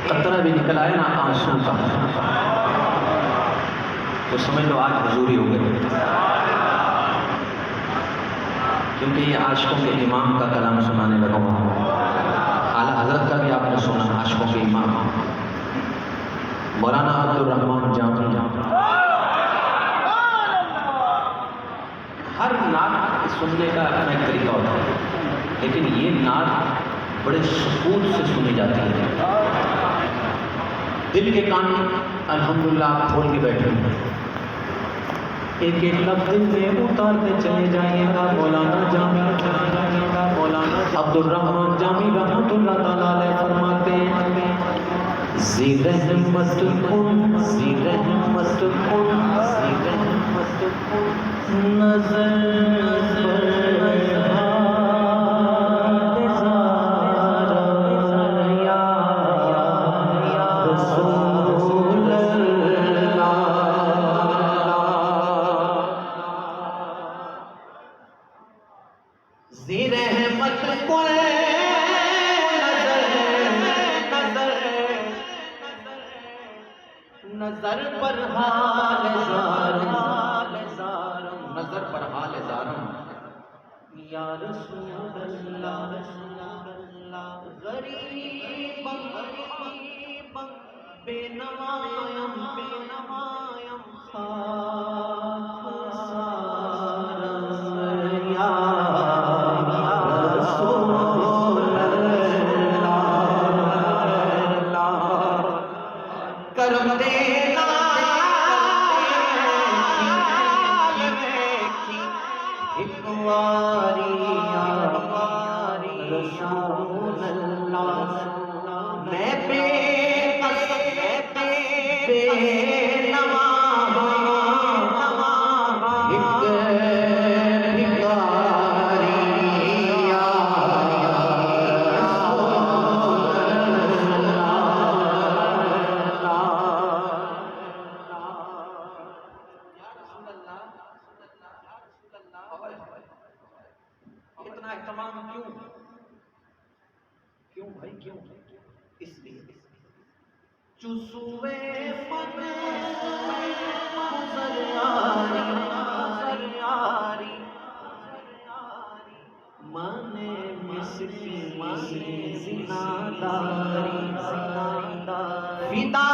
قطرہ بھی نکل آئے نا آنسو کا تو سمجھ لو آج حضوری ہو گئی، کیونکہ یہ عاشقوں کے امام کا کلام سنانے لگا ہوں۔ اعلیٰ حضرت کا بھی آپ نے سنا، عاشقوں کے امام مولانا عبدالرحمن جامی۔ ہر نعت سننے کا اپنا ایک طریقہ ہوتا ہے، لیکن یہ نعت بڑے سکون سے سنی جاتی ہے، دل کے کان الحمدللہ آپ کھول کے بیٹھے ہیں، ایک ایک لفظ دل میں اتارتے چلے جائیے گا۔ مولانا جامی مولانا عبدالرحمن جامی رحمۃ اللہ تعالیٰ علیہ فرماتے ہیں، زی رحمت کن زی رحمت کن زی رحمت کن نظر نظر پر حال زارم نظر پر حال زارم یا رسول اللہ غریب بے نمایم یا رسول اللہ کرم دینا رسول اللہ میں بے نوا اتنا اہتمام کیوں بھائی کیوں؟ اس لیے چسوے فن یاری مانے مسکی زناداری فدا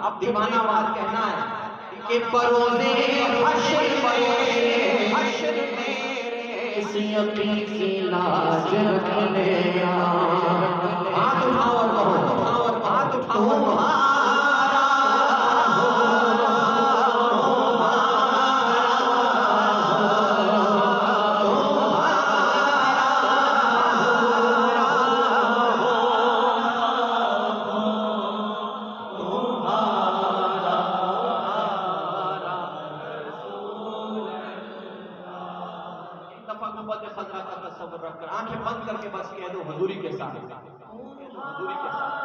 اب دیوانہ وار کہنا ہے کہ بروزے حشر میرے اس یقین کی لاج رکھنے ہاتھ اٹھاؤ اور کہو ہاتھ اٹھاؤ حضوری کے ساتھ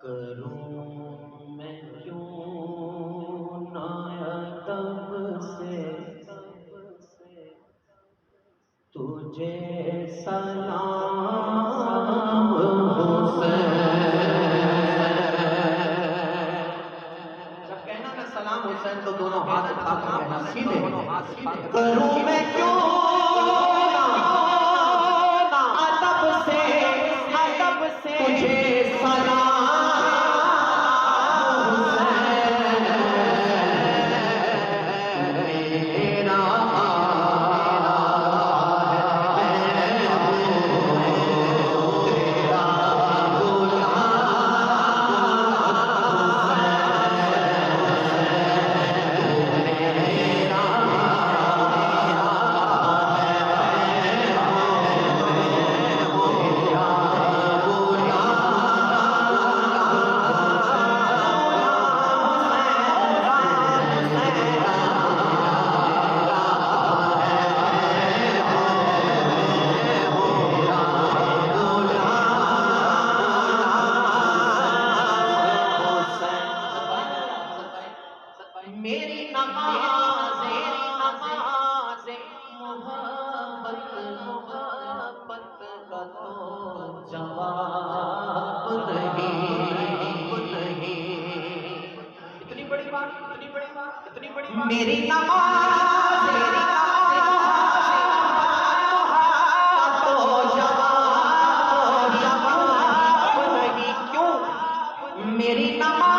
کروں میں کیوں نہ ادب سے تجھے سلام حسین. جب کہنا میں سلام حسین تو دونوں ہاتھ اٹھا کر کہنا سیدھے. کروں میں کیوں نہ ادب سے تجھے سلام میری نماز محبت کا تو جواب نہیں. اتنی بڑی بات میری نماز تو جواب نہیں. کیوں میری نماز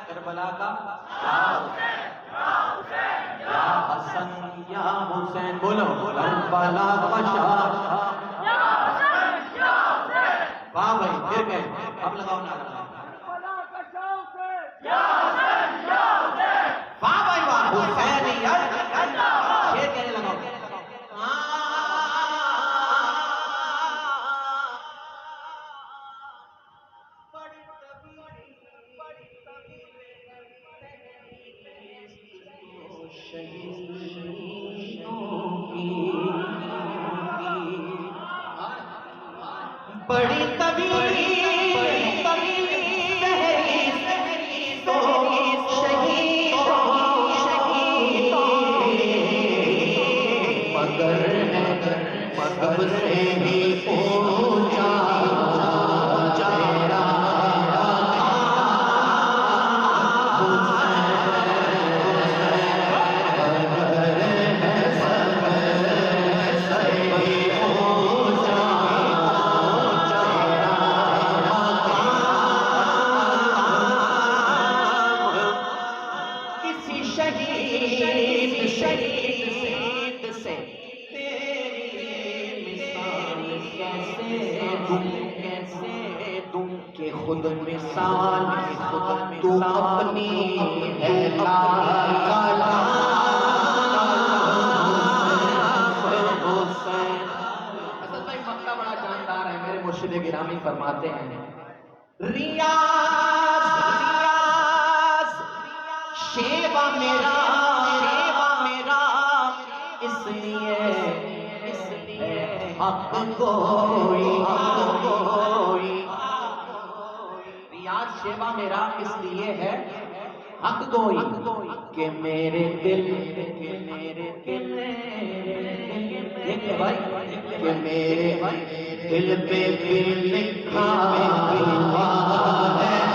کربلا کا یا حسن یا حسین بولو کربلا کا شاہ. واہ بھائی پھر گئے اب لگاؤ نا کربلا کا شاہ واہ بھائی واہ حسین یار شیر کہنے لگاؤ. بڑی طویل مگر سب سے بھی اونچا شہید سے تیری مثال کیسے دوں کہ خود مثال تو اپنی ہے لا مرشد گرامی فرماتے ہیں ریاض شیوا میرا اس لیے حق گوئی ریاض شیوا میرا اس لیے ہے حق گوئی کہ میرے دل کہ میرے دل پہ دل لکھا ہوا ہے